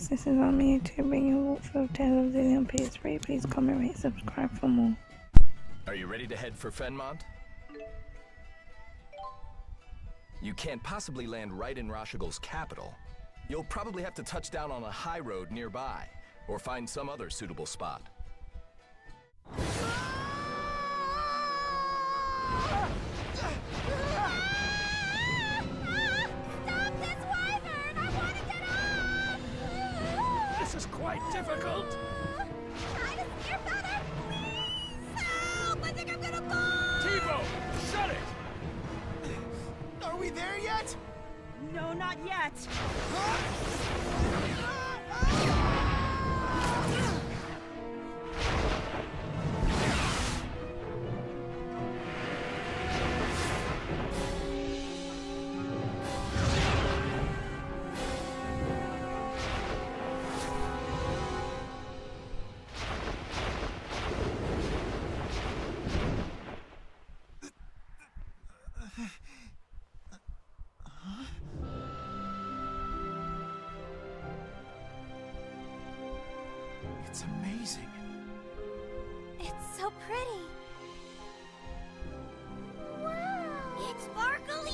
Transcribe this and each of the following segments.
guys, this is on YouTube bringing a walkthrough of Tales of Xillia on PS3. Please comment, rate, subscribe for more. Are you ready to head for Fenmont? You can't possibly land right in Rashigal's capital. You'll probably have to touch down on a high road nearby, or find some other suitable spot. This is quite difficult. Try to steer better, please. Help! I think I'm gonna fall. T-Bone, shut it! Are we there yet? No, not yet. It's amazing. It's so pretty. Wow! It's sparkly.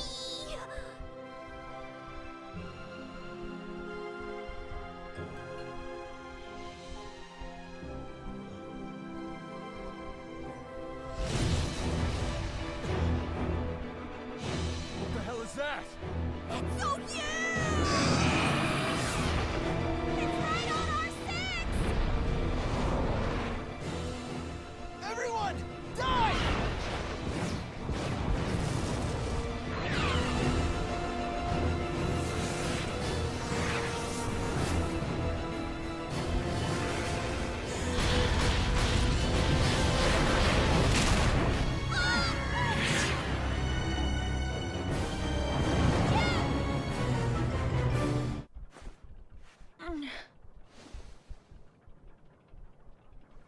What the hell is that? It's so huge! It's right on our six! Everyone, dive!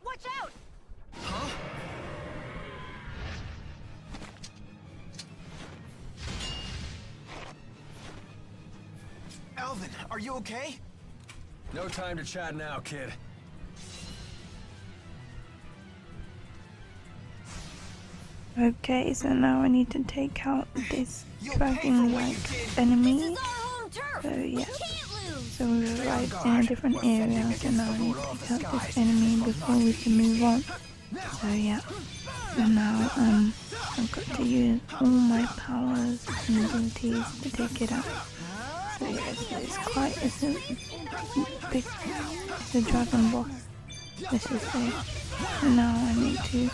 Watch out! Alvin, are you okay? No time to chat now, kid. Okay, so now I need to take out this You'll pay for dragon what you like did. enemy. This is our home turf. So We yeah. can't lose. So we arrived in a different area, so now I need to take out this enemy before we can move on. So yeah. So now I've got to use all my powers and abilities to take it out. So yeah, so it's a big, it's a dragon boss, let's just say. So now I need to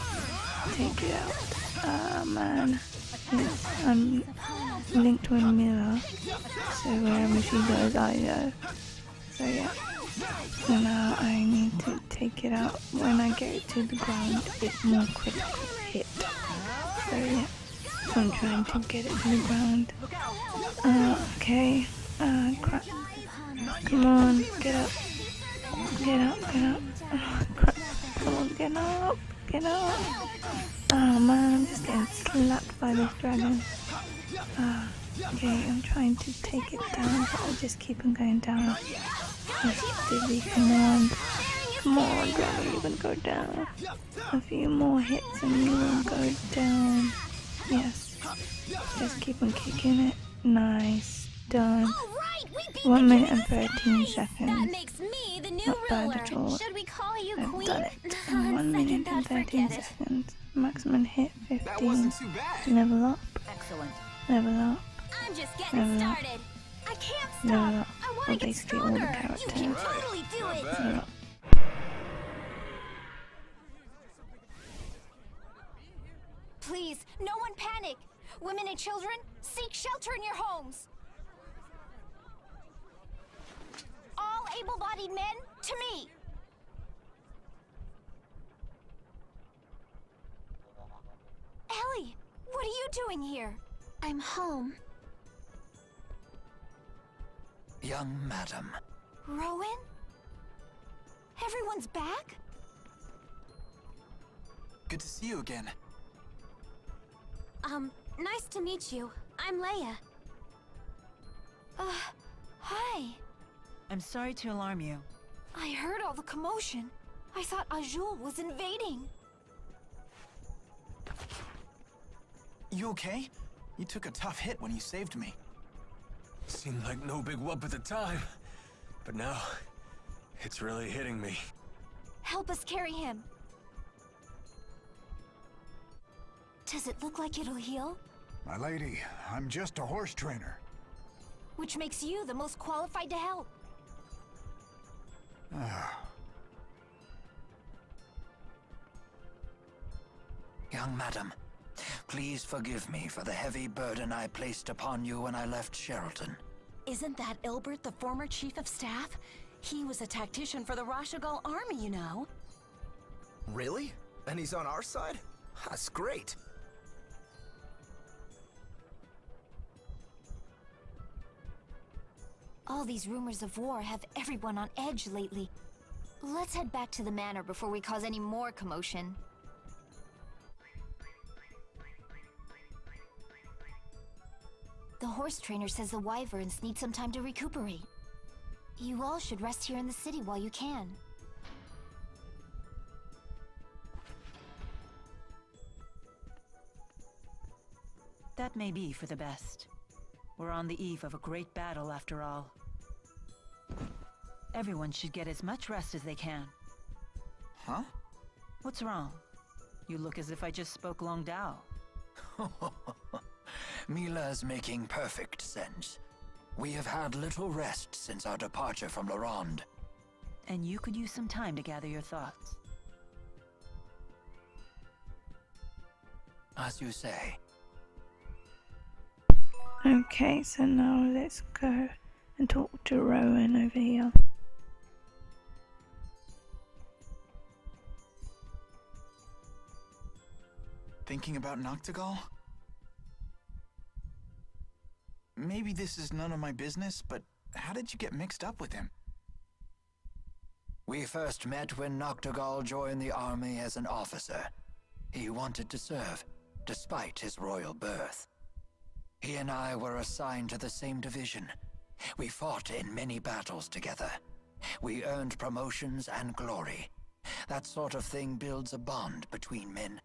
take it out. Man, yes, I'm linked to a mirror, so wherever she goes I go. So yeah, so now I need to take it out. When I get it to the ground, it's more critical hit. So yeah, so I'm trying to get it to the ground. Okay, crap. Come on, get up. Get up, get up. Oh, crap. Come on, get up, get up. Oh man, I'm just getting slapped by this dragon. Okay, I'm trying to take it down, but I just keep on going down. Yes, Dizzy, come on. Come on, dragon, you can go down. A few more hits and you will go down. Yes. Just keep on kicking it. Nice. Done. 1 minute and 13 seconds. That makes me the new Not bad ruler. at all. Should we call you I've queen? done it in 1 minute and 13 seconds. Maximum hit That 15. wasn't too bad. Level up. Excellent. Level up. I'm just getting Level up. started. I can't Level stop. up. I want Well, to get basically all the stronger. You characters. can totally do it. Level up. Please, no one panic. Women and children, seek shelter in your homes. All able-bodied men, to me. Ellie, what are you doing here? I'm home. Young madam. Rowan? Everyone's back? Good to see you again. Nice to meet you. I'm Leia. Hi. I'm sorry to alarm you. I heard all the commotion. I thought Azul was invading. You okay? You took a tough hit when you saved me. Seemed like no big whoop at the time, but now it's really hitting me. Help us carry him. Does it look like it'll heal? My lady, I'm just a horse trainer. Which makes you the most qualified to help. Young madam, please forgive me for the heavy burden I placed upon you when I left Sheraton. Isn't that Ilbert, the former chief of staff? He was a tactician for the Rashagal army, you know. Really? And he's on our side? That's great. All these rumors of war have everyone on edge lately. Let's head back to the manor before we cause any more commotion. The horse trainer says the wyverns need some time to recuperate. You all should rest here in the city while you can. That may be for the best. We're on the eve of a great battle, after all. Everyone should get as much rest as they can. Huh? What's wrong? You look as if I just spoke Long Dao. Mila's making perfect sense. We have had little rest since our departure from La Ronde. And you could use some time to gather your thoughts. As you say. Okay, so now let's go and talk to Rowan over here. Thinking about Noctigal? Maybe this is none of my business, but how did you get mixed up with him? We first met when Noctigal joined the army as an officer. He wanted to serve, despite his royal birth. He and I were assigned to the same division. We fought in many battles together. We earned promotions and glory. That sort of thing builds a bond between men.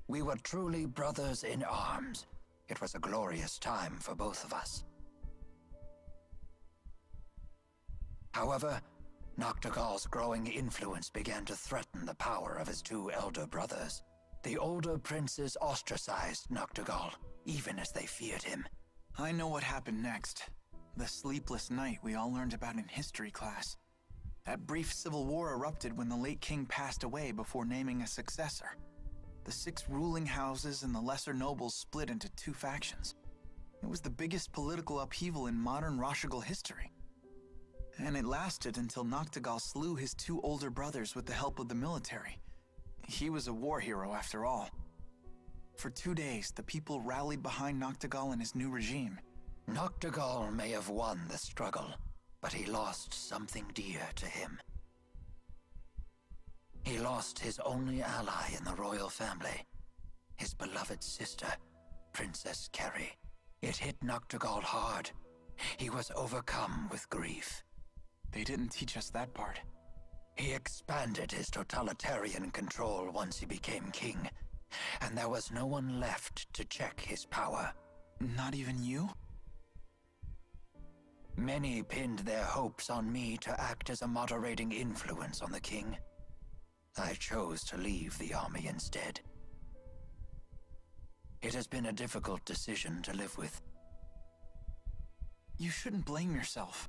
We were truly brothers in arms. It was a glorious time for both of us. However, Noctigal's growing influence began to threaten the power of his two elder brothers. The older princes ostracized Noctigal, even as they feared him. I know what happened next. The sleepless night we all learned about in history class. That brief civil war erupted when the late king passed away before naming a successor. The 6 ruling houses and the lesser nobles split into 2 factions. It was the biggest political upheaval in modern Rashagal history. And it lasted until Noctigal slew his 2 older brothers with the help of the military. He was a war hero after all. For 2 days, the people rallied behind Noctigal and his new regime. Noctigal may have won the struggle, but he lost something dear to him. He lost his only ally in the royal family, his beloved sister, Princess Kerry. It hit Noctigal hard. He was overcome with grief. They didn't teach us that part. He expanded his totalitarian control once he became king, and there was no one left to check his power. Not even you? Many pinned their hopes on me to act as a moderating influence on the king. I chose to leave the army instead. It has been a difficult decision to live with. You shouldn't blame yourself.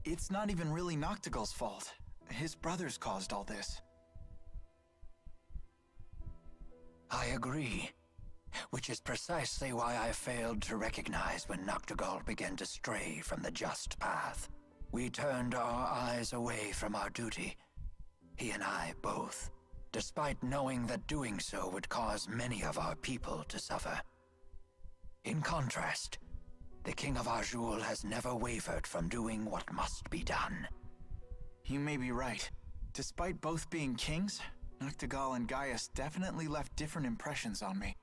It's not even really Noctigal's fault. His brothers caused all this. I agree, which is precisely why I failed to recognize when Noctigal began to stray from the just path. We turned our eyes away from our duty, he and I both, despite knowing that doing so would cause many of our people to suffer. In contrast, the King of Azul has never wavered from doing what must be done. You may be right. Despite both being kings, Noctigal and Gaius definitely left different impressions on me.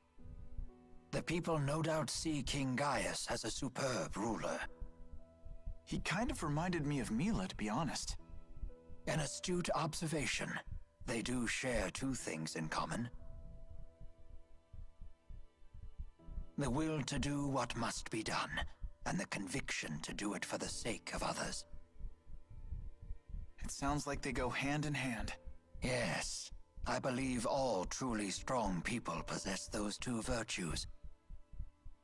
The people no doubt see King Gaius as a superb ruler. He kind of reminded me of Mila, to be honest. An astute observation. They do share two things in common. The will to do what must be done, and the conviction to do it for the sake of others. It sounds like they go hand in hand. Yes, I believe all truly strong people possess those two virtues.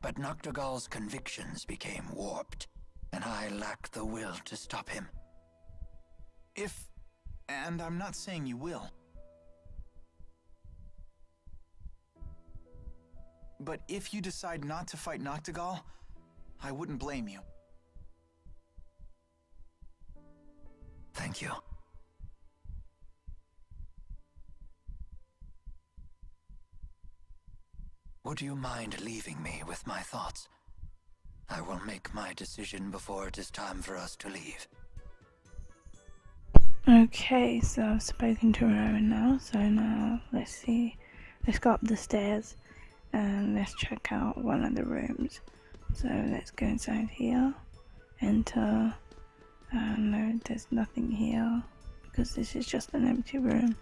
But Noctigal's convictions became warped, and I lack the will to stop him. And I'm not saying you will. But if you decide not to fight Noctigal, I wouldn't blame you. Thank you. Would you mind leaving me with my thoughts? I will make my decision before it is time for us to leave. Okay, so I've spoken to Rowan now, so now let's see. Let's go up the stairs and let's check out one of the rooms. So let's go inside here, enter, and no, there's nothing here because this is just an empty room.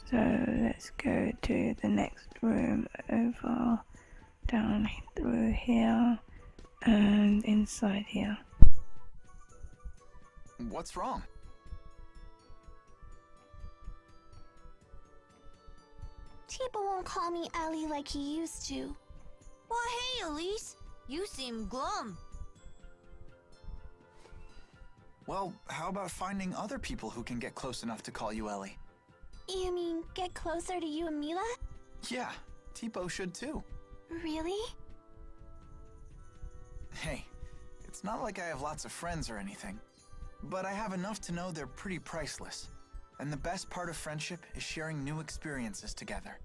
So let's go to the next room, over, down through here, and inside here. What's wrong? Tiba won't call me Ellie like he used to. Well, hey, Elise. You seem glum. Well, how about finding other people who can get close enough to call you Ellie? You mean get closer to you and Mila? Yeah, Tipo should too. Really? Hey, it's not like I have lots of friends or anything, but I have enough to know they're pretty priceless. And the best part of friendship is sharing new experiences together.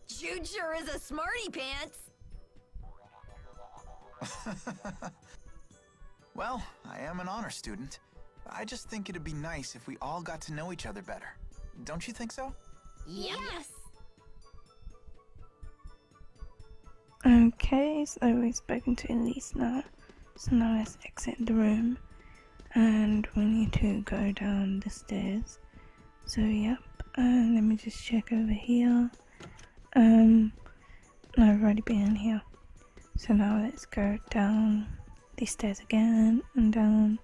Jude sure is a smarty pants. Well, I am an honor student. I just think it'd be nice if we all got to know each other better. Don't you think so? Yes. Okay, so we've spoken to Elise now. So now let's exit the room. And we need to go down the stairs. So yep, let me just check over here. No, I've already been in here. So now let's go down these stairs again, and down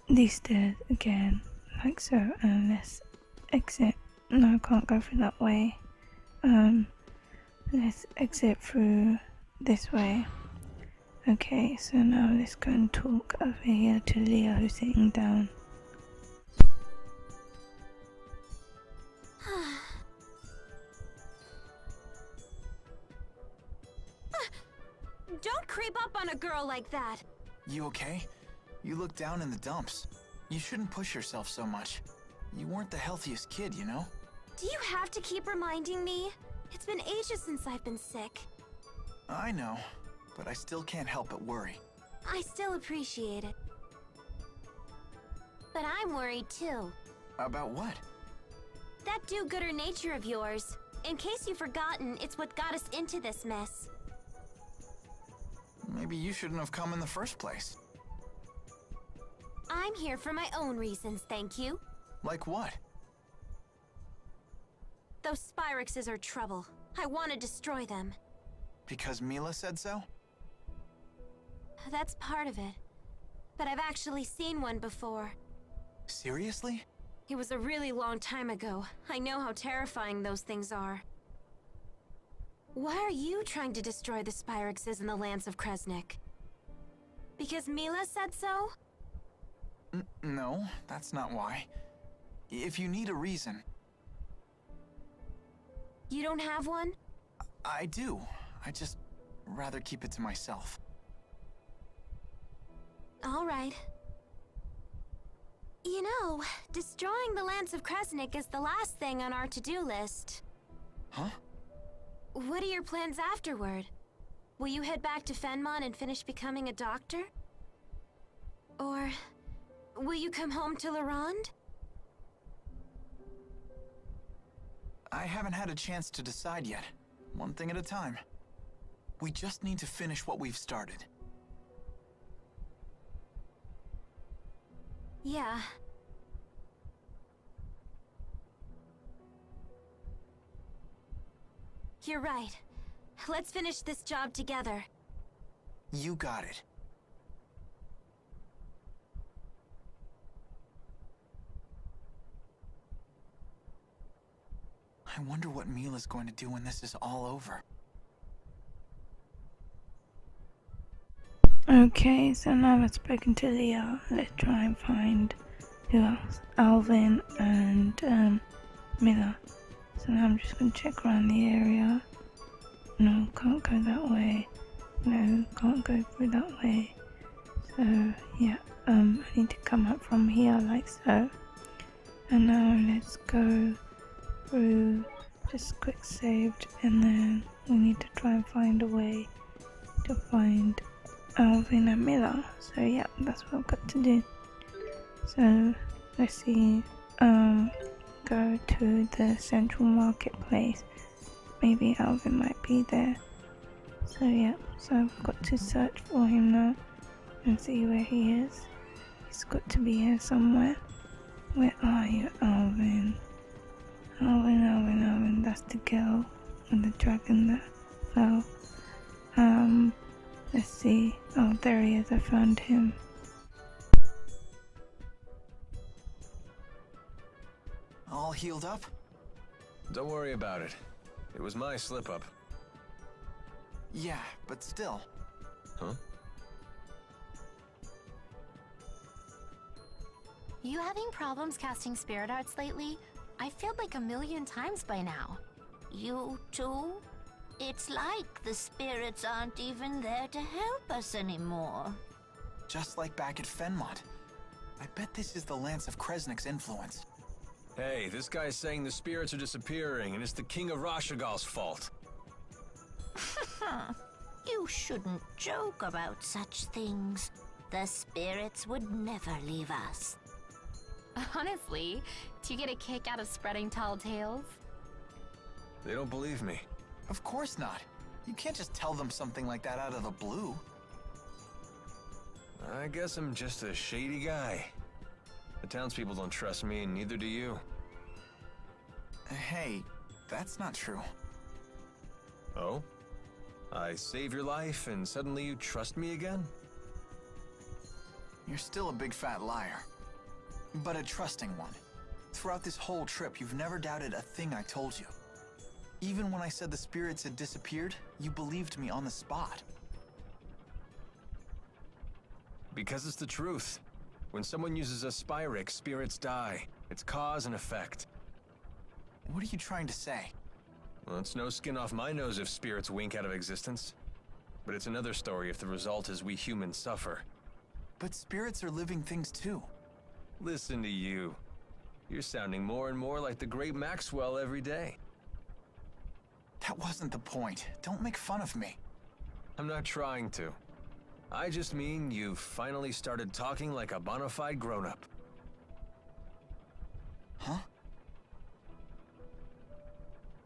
these stairs again, like so, and let's exit. No, I can't go through that way. Let's exit through this way. Okay, so now let's go and talk over here to Leah, who's sitting down. Don't creep up on a girl like that. You okay? You look down in the dumps. You shouldn't push yourself so much. You weren't the healthiest kid, you know? Do you have to keep reminding me? It's been ages since I've been sick. I know, but I still can't help but worry. I still appreciate it. But I'm worried too. About what? That do-gooder nature of yours. In case you've forgotten, it's what got us into this mess. Maybe you shouldn't have come in the first place. I'm here for my own reasons, thank you. Like what? Those Spyrexes are trouble. I want to destroy them. Because Mila said so? That's part of it. But I've actually seen one before. Seriously? It was a really long time ago. I know how terrifying those things are. Why are you trying to destroy the Spyrexes in the lands of Kresnik? Because Mila said so? No, that's not why. If you need a reason... You don't have one? I do. I just rather keep it to myself. All right. You know, destroying the lands of Kresnik is the last thing on our to-do list. Huh? What are your plans afterward? Will you head back to Fenmon and finish becoming a doctor? Or will you come home to Larand? I haven't had a chance to decide yet. One thing at a time. We just need to finish what we've started. Yeah. You're right. Let's finish this job together. You got it. I wonder what Mila's going to do when this is all over. Okay, so now I've spoken to Leah. Let's try and find who else? Alvin and Mila. So now I'm just gonna check around the area. No, can't go that way. No, can't go through that way. So yeah, I need to come up from here like so. And now let's go through, just quick saved, and then we need to try and find a way to find Alvin and Mila. So yeah, that's what I've got to do. So let's see, go to the central marketplace. Maybe Alvin might be there. So yeah, so I've got to search for him now and see where he is. He's got to be here somewhere. Where are you, Alvin? Alvin, that's the girl and the dragon there. So, let's see. Oh, there he is, I found him. All healed up? Don't worry about it. It was my slip-up. Yeah, but still. Huh? You having problems casting spirit arts lately? I failed like 1,000,000 times by now. You too? It's like the spirits aren't even there to help us anymore. Just like back at Fenmont. I bet this is the Lance of Kresnik's influence. Hey, this guy's saying the spirits are disappearing, and it's the King of Rashagal's fault. You shouldn't joke about such things. The spirits would never leave us. Honestly, do you get a kick out of spreading tall tales? They don't believe me. Of course not. You can't just tell them something like that out of the blue. I guess I'm just a shady guy. The townspeople don't trust me, and neither do you. Hey, that's not true. Oh? I save your life, and suddenly you trust me again? You're still a big fat liar. But a trusting one. Throughout this whole trip, you've never doubted a thing I told you. Even when I said the spirits had disappeared, you believed me on the spot. Because it's the truth. When someone uses a Spyrix, spirits die. It's cause and effect. What are you trying to say? Well, it's no skin off my nose if spirits wink out of existence. But it's another story if the result is we humans suffer. But spirits are living things too. Listen to you. You're sounding more and more like the great Maxwell every day. That wasn't the point. Don't make fun of me. I'm not trying to. I just mean you've finally started talking like a bona fide grown-up. Huh?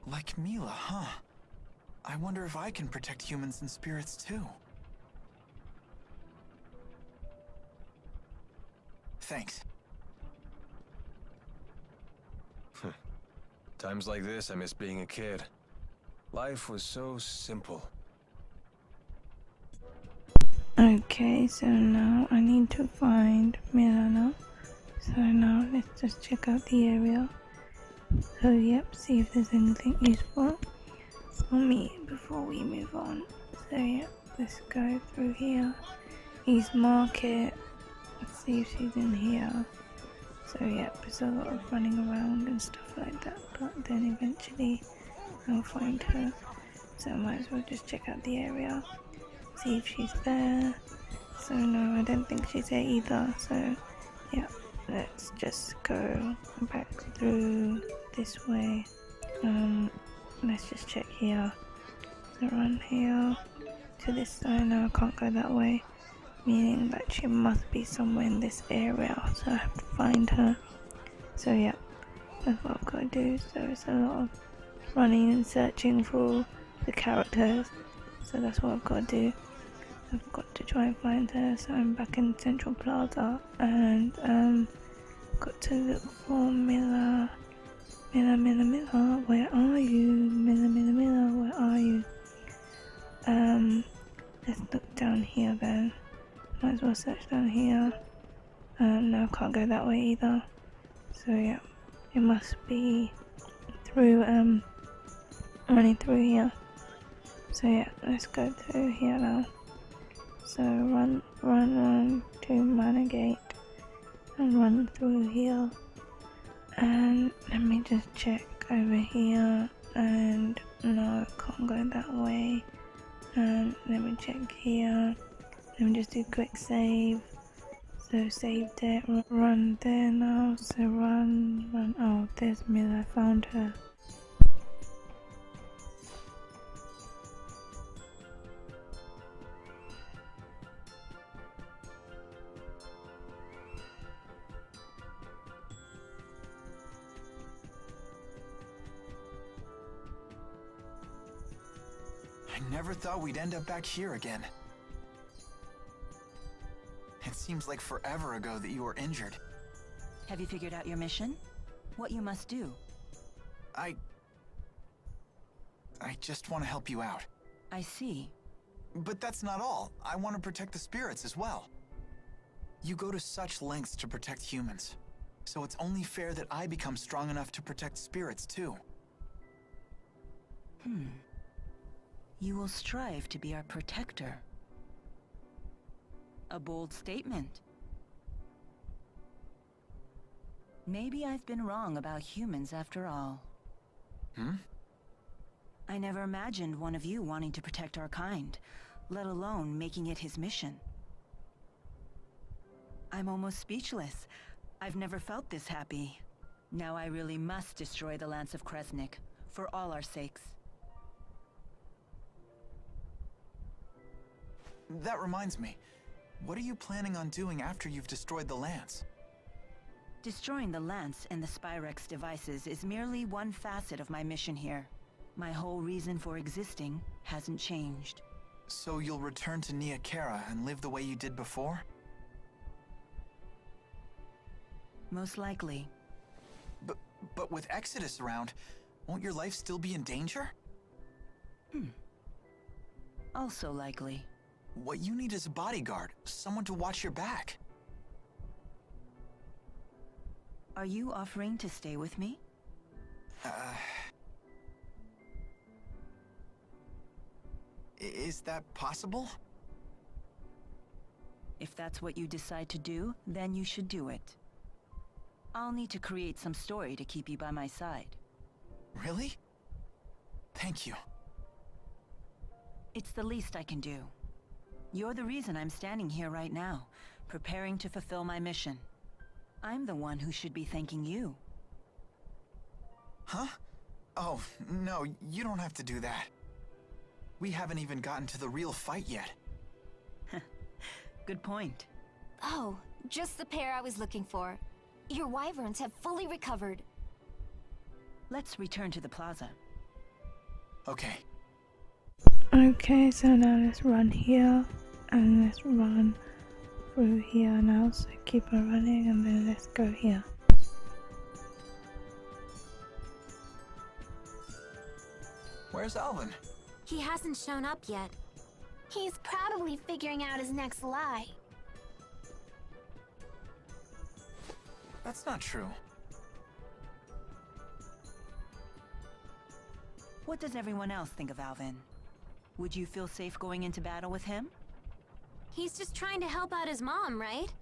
Like Mila, huh? I wonder if I can protect humans and spirits too. Thanks. Times like this, I miss being a kid. Life was so simple. Okay, so now I need to find Milana. So now let's just check out the area. So yep, see if there's anything useful for me before we move on. So yep, let's go through here. East Market. Let's see if she's in here. So yep, there's a lot of running around and stuff like that, but then eventually I'll find her. So I might as well just check out the area, see if she's there. So no, I don't think she's there either. So yeah, let's just go back through this way. Let's just check here. So run here to this side. No, I can't go that way, meaning that she must be somewhere in this area, so I have to find her. So yeah, that's what I've got to do. So it's a lot of running and searching for the characters, so that's what I've got to do. I've got to try and find her. So I'm back in Central Plaza and got to look for Miller. Miller, where are you? Miller, where are you? Let's look down here then. Might as well search down here. No, I can't go that way either. So yeah, it must be through running through here. So yeah, let's go through here now. So run to Manor Gate and run through here. And let me just check over here. And no, can't go that way. And let me check here. Let me just do quick save. So saved it, run there now, so run, oh there's Mila, I found her. I never thought we'd end up back here again. It seems like forever ago that you were injured. Have you figured out your mission? What you must do? I just want to help you out. I see. But that's not all. I want to protect the spirits as well. You go to such lengths to protect humans, so it's only fair that I become strong enough to protect spirits too. You will strive to be our protector. A bold statement. Maybe I've been wrong about humans after all. I never imagined one of you wanting to protect our kind, let alone making it his mission. I'm almost speechless. I've never felt this happy. Now I really must destroy the Lance of Kresnik, for all our sakes. That reminds me. What are you planning on doing after you've destroyed the Lance? Destroying the Lance and the Spyrex devices is merely one facet of my mission here. My whole reason for existing hasn't changed. So you'll return to Nia Khera and live the way you did before? Most likely. But with Exodus around, won't your life still be in danger? Also likely. What you need is a bodyguard, someone to watch your back. Are you offering to stay with me? Is that possible? If that's what you decide to do, then you should do it. I'll need to create some story to keep you by my side. Really? Thank you. It's the least I can do. You're the reason I'm standing here right now, preparing to fulfill my mission. I'm the one who should be thanking you. Huh? Oh, no, you don't have to do that. We haven't even gotten to the real fight yet. Good point. Oh, just the pair I was looking for. Your wyverns have fully recovered. Let's return to the plaza. Okay. Okay, so now let's run here. And let's run through here now, so keep on running and then let's go here. Where's Alvin? He hasn't shown up yet. He's probably figuring out his next lie. That's not true. What does everyone else think of Alvin? Would you feel safe going into battle with him? He's just trying to help out his mom, right?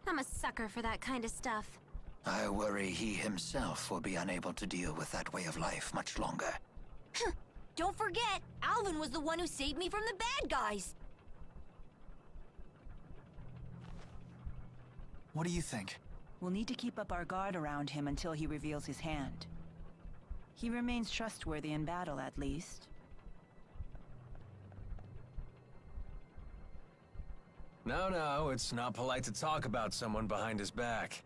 I'm a sucker for that kind of stuff. I worry he himself will be unable to deal with that way of life much longer. Don't forget, Alvin was the one who saved me from the bad guys. What do you think? We'll need to keep up our guard around him until he reveals his hand. He remains trustworthy in battle, at least. No, it's not polite to talk about someone behind his back.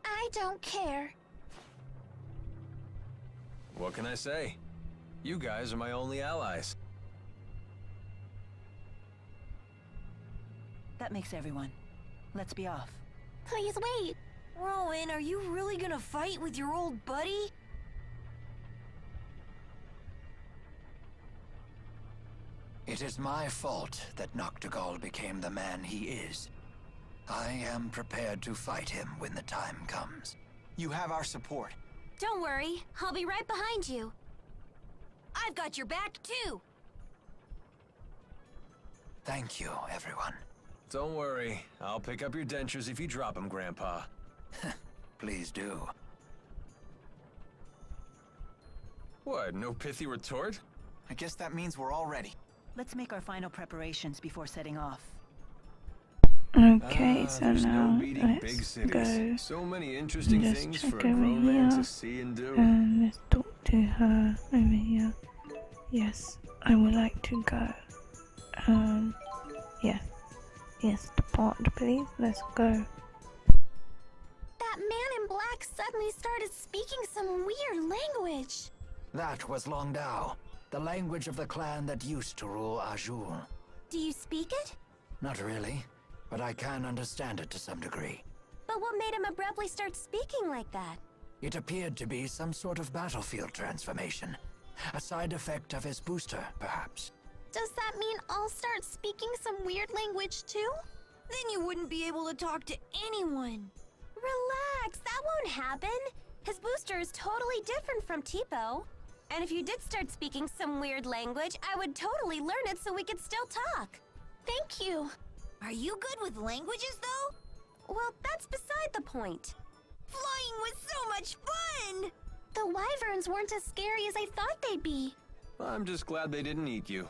I don't care. What can I say? You guys are my only allies. That makes everyone. Let's be off. Please wait. Rowan, are you really gonna fight with your old buddy? It is my fault that Noctigal became the man he is. I am prepared to fight him when the time comes. You have our support. Don't worry, I'll be right behind you. I've got your back, too. Thank you, everyone. Don't worry. I'll pick up your dentures if you drop them, Grandpa. Please do. What, no pithy retort? I guess that means we're all ready. Let's make our final preparations before setting off. Okay, so there's now no beating big let's cities. go So many interesting just things check for a over grown man here. to see and do. and let's talk to her over here. Yes, I would like to go. Yeah. Yes, depart, please. Let's go. That man in black suddenly started speaking some weird language. That was Longdao, the language of the clan that used to rule Azul. Do you speak it? Not really, but I can understand it to some degree. But what made him abruptly start speaking like that? It appeared to be some sort of battlefield transformation. A side effect of his booster, perhaps. Does that mean I'll start speaking some weird language too? Then you wouldn't be able to talk to anyone. Relax, that won't happen. His booster is totally different from Tipo. And if you did start speaking some weird language, I would totally learn it so we could still talk. Thank you. Are you good with languages, though? Well, that's beside the point. Flying was so much fun! The wyverns weren't as scary as I thought they'd be. I'm just glad they didn't eat you.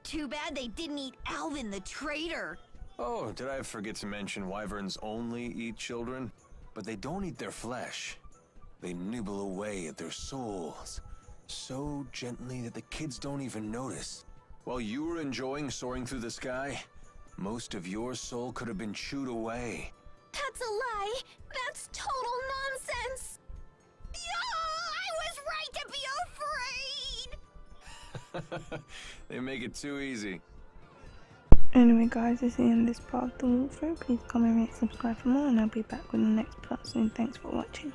Too bad they didn't eat Alvin the traitor. Oh, did I forget to mention wyverns only eat children? But they don't eat their flesh. They nibble away at their souls, so gently that the kids don't even notice. While you were enjoying soaring through the sky, most of your soul could have been chewed away. That's a lie. That's total nonsense. I was right to be afraid! They make it too easy. Anyway guys, this is the end of this part of the walkthrough. Please comment, rate, subscribe for more, and I'll be back with the next part soon. Thanks for watching.